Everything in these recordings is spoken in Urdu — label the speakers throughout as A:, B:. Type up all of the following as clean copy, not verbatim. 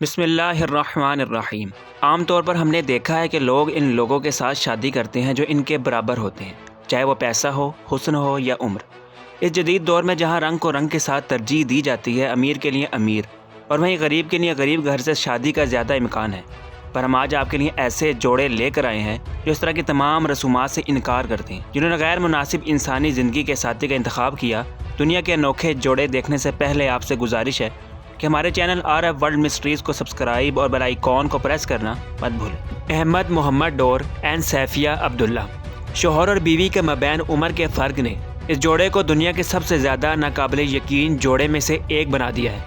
A: بسم اللہ الرحمن الرحیم۔ عام طور پر ہم نے دیکھا ہے کہ لوگ ان لوگوں کے ساتھ شادی کرتے ہیں جو ان کے برابر ہوتے ہیں، چاہے وہ پیسہ ہو، حسن ہو یا عمر۔ اس جدید دور میں جہاں رنگ کو رنگ کے ساتھ ترجیح دی جاتی ہے، امیر کے لیے امیر اور وہیں غریب کے لیے غریب گھر سے شادی کا زیادہ امکان ہے، پر ہم آج آپ کے لیے ایسے جوڑے لے کر آئے ہیں جو اس طرح کی تمام رسومات سے انکار کرتے ہیں، جنہوں نے غیر مناسب انسانی زندگی کے ساتھی کا انتخاب کیا۔ دنیا کے انوکھے جوڑے دیکھنے سے پہلے آپ سے گزارش ہے کہ ہمارے چینل RF ورلڈ مسٹریز کو سبسکرائب اور بیل آئیکن کو پریس کرنا مت بھولیں۔ احمد محمد ڈور اینڈ سیفیہ عبداللہ۔ شوہر اور بیوی کے مابین عمر کے فرق نے اس جوڑے کو دنیا کے سب سے زیادہ ناقابل یقین جوڑے میں سے ایک بنا دیا ہے۔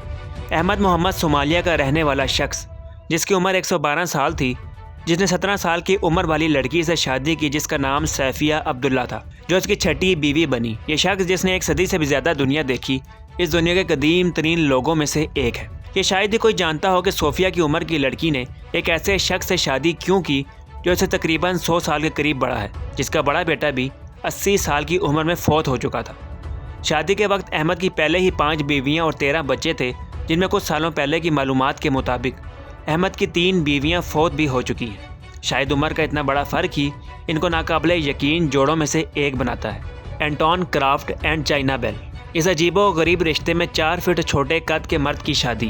A: احمد محمد صومالیہ کا رہنے والا شخص جس کی عمر 112 سال تھی، جس نے 17 سال کی عمر والی لڑکی سے شادی کی جس کا نام سیفیہ عبداللہ تھا، جو اس کی چھٹی بیوی بنی۔ یہ شخص جس نے ایک صدی سے بھی زیادہ دنیا دیکھی، اس دنیا کے قدیم ترین لوگوں میں سے ایک ہے۔ یہ شاید ہی کوئی جانتا ہو کہ صوفیہ کی عمر کی لڑکی نے ایک ایسے شخص سے شادی کیوں کی جو اسے تقریباً 100 سال کے قریب بڑا ہے، جس کا بڑا بیٹا بھی 80 سال کی عمر میں فوت ہو چکا تھا۔ شادی کے وقت احمد کی پہلے ہی 5 بیویاں اور 13 بچے تھے، جن میں کچھ سالوں پہلے کی معلومات کے مطابق احمد کی 3 بیویاں فوت بھی ہو چکی ہیں۔ شاید عمر کا اتنا بڑا فرق ہی ان کو ناقابل یقین جوڑوں میں سے ایک بناتا ہے۔ اینٹون کرافٹ اینڈ چائنا بیل۔ اس عجیب و غریب رشتے میں 4 فٹ چھوٹے قد کے مرد کی شادی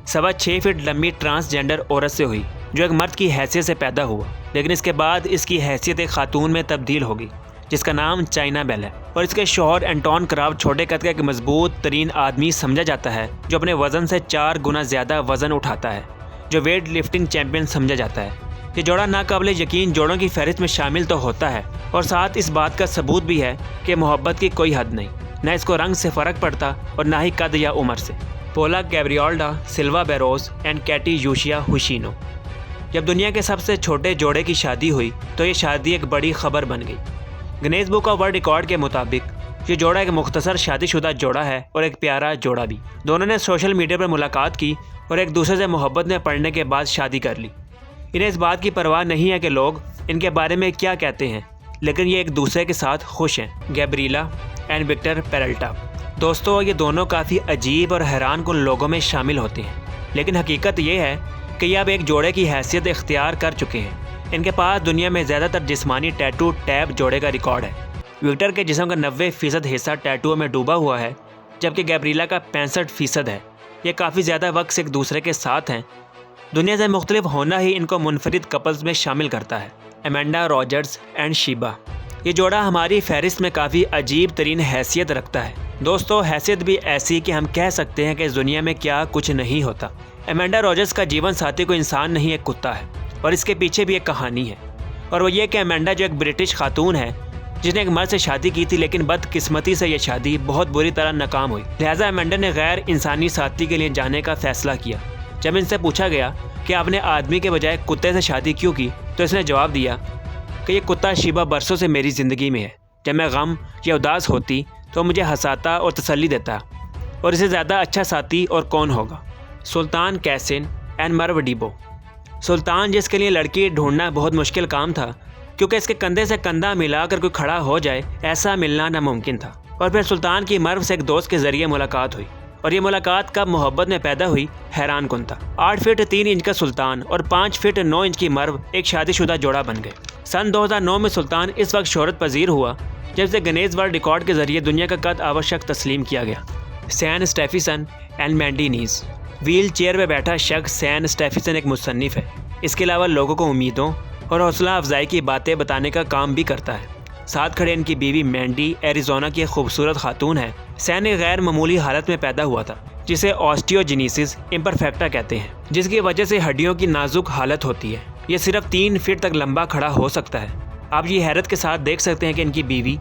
A: 6.25 فٹ لمبی ٹرانسجینڈر عورت سے ہوئی، جو ایک مرد کی حیثیت سے پیدا ہوا، لیکن اس کے بعد اس کی حیثیت ایک خاتون میں تبدیل ہو گئی جس کا نام چائنا بیل ہے، اور اس کے شوہر اینٹون کرافٹ چھوٹے قد کا ایک مضبوط ترین آدمی سمجھا جاتا ہے جو اپنے وزن سے 4 گنا زیادہ وزن اٹھاتا ہے، جو ویٹ لفٹنگ چیمپئن سمجھا جاتا ہے۔ یہ جوڑا ناقابل یقین جوڑوں کی فہرست میں شامل تو ہوتا ہے، اور ساتھ اس بات کا ثبوت بھی ہے کہ محبت کی کوئی حد نہیں، نہ اس کو رنگ سے فرق پڑتا اور نہ ہی قد یا عمر سے۔ پولا گیبریولڈا سلوا بیروز اینڈ کیٹی یوشیا ہوشینو۔ جب دنیا کے سب سے چھوٹے جوڑے کی شادی ہوئی تو یہ شادی ایک بڑی خبر بن گئی۔ Guinness book of world record کے مطابق یہ جوڑا ایک مختصر شادی شدہ جوڑا ہے اور ایک پیارا جوڑا بھی۔ دونوں نے سوشل میڈیا پر ملاقات کی اور ایک دوسرے سے محبت میں پڑنے کے بعد شادی کر لی۔ انہیں اس بات کی پرواہ نہیں ہے کہ لوگ ان کے بارے میں کیا کہتے ہیں، لیکن یہ ایک دوسرے کے ساتھ خوش ہیں۔ Gabriela and Victor Peralta. دوستو، یہ دونوں کافی عجیب اور حیران کن لوگوں میں شامل ہوتے ہیں، لیکن حقیقت یہ ہے کہ یہ اب ایک جوڑے کی حیثیت اختیار کر چکے ہیں۔ ان کے پاس دنیا میں زیادہ تر جسمانی ٹیٹو ٹیب جوڑے کا ریکارڈ ہے۔ وکٹر کے جسم کا 90% حصہ ٹیٹو میں ڈوبا ہوا ہے، جبکہ گیبریلا کا 65% ہے۔ یہ کافی زیادہ وقت سے ایک دوسرے کے ساتھ ہیں۔ دنیا سے مختلف ہونا ہی ان کو منفرد کپلز میں شامل کرتا ہے۔ ایمینڈا روجرز اینڈ شیبا۔ یہ جوڑا ہماری فہرست میں کافی عجیب ترین حیثیت رکھتا ہے۔ دوستو، حیثیت بھی ایسی کہ ہم کہہ سکتے ہیں کہ اس دنیا میں کیا کچھ نہیں ہوتا۔ ایمینڈا روجرز کا جیون ساتھی کوئی انسان نہیں، ایک کتا ہے، اور اس کے پیچھے بھی ایک کہانی ہے، اور وہ یہ کہ ایمینڈا جو ایک برٹش خاتون ہے جس نے ایک مرد سے شادی کی تھی، لیکن بدقسمتی سے یہ شادی بہت بری طرح ناکام ہوئی۔ لہٰذا ایمینڈا نے غیر انسانی ساتھی کے لیے جانے کا فیصلہ کیا۔ جب ان سے پوچھا گیا کہ آپ نے آدمی کے بجائے کتے سے شادی کیوں کی، تو اس نے جواب دیا کہ یہ کتا شیبا برسوں سے میری زندگی میں ہے۔ جب میں غم یا اداس ہوتی تو مجھے ہنساتا اور تسلی دیتا، اور اسے زیادہ اچھا ساتھی اور کون ہوگا۔ سلطان کیسن اینڈ مرو-ڈیبو۔ سلطان، جس کے لیے لڑکی ڈھونڈنا بہت مشکل کام تھا کیونکہ اس کے کندھے سے کندھا ملا کر کوئی کھڑا ہو جائے ایسا ملنا ناممکن تھا، اور پھر سلطان کی مرو سے ایک دوست کے ذریعے ملاقات ہوئی، اور یہ ملاقات کب محبت میں پیدا ہوئی، حیران کن تھا۔ 8 فٹ 3 انچ کا سلطان اور 5 فٹ 9 انچ کی مرو ایک شادی شدہ جوڑا بن گئے۔ سن 2009 میں سلطان اس وقت شہرت پذیر ہوا جب سے گنیز ورلڈ ریکارڈ کے ذریعے دنیا کا قد آور شخص تسلیم کیا گیا۔ سین اسٹیفیسن اینڈ مینڈی نیز۔ ویل چیئر پہ بیٹھا شخص سین اسٹیفیسن ایک مصنف ہے۔ اس کے علاوہ لوگوں کو امیدوں اور حوصلہ افزائی کی باتیں بتانے کا کام بھی کرتا ہے۔ ساتھ کھڑے ان کی بیوی مینڈی ایریزونا کی ایک خوبصورت خاتون ہے۔ سین ایک غیر معمولی حالت میں پیدا ہوا تھا جسے آسٹیوجینیسس امپرفیکٹا کہتے ہیں، جس کی وجہ سے ہڈیوں کی نازک حالت ہوتی ہے۔ یہ صرف 3 فٹ تک لمبا کھڑا ہو سکتا ہے۔ آپ یہ حیرت کے ساتھ دیکھ سکتے ہیں کہ ان کی بیوی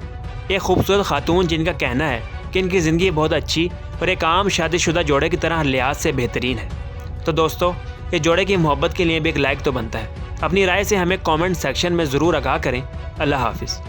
A: ایک خوبصورت خاتون، جن کا کہنا ہے کہ ان کی زندگی بہت اچھی اور ایک عام شادی شدہ جوڑے کی طرح لحاظ سے بہترین ہے۔ تو دوستو، یہ جوڑے کی محبت کے لیے بھی ایک لائک تو بنتا ہے۔ اپنی رائے سے ہمیں کامنٹ سیکشن میں ضرور آگاہ کریں۔ اللہ حافظ۔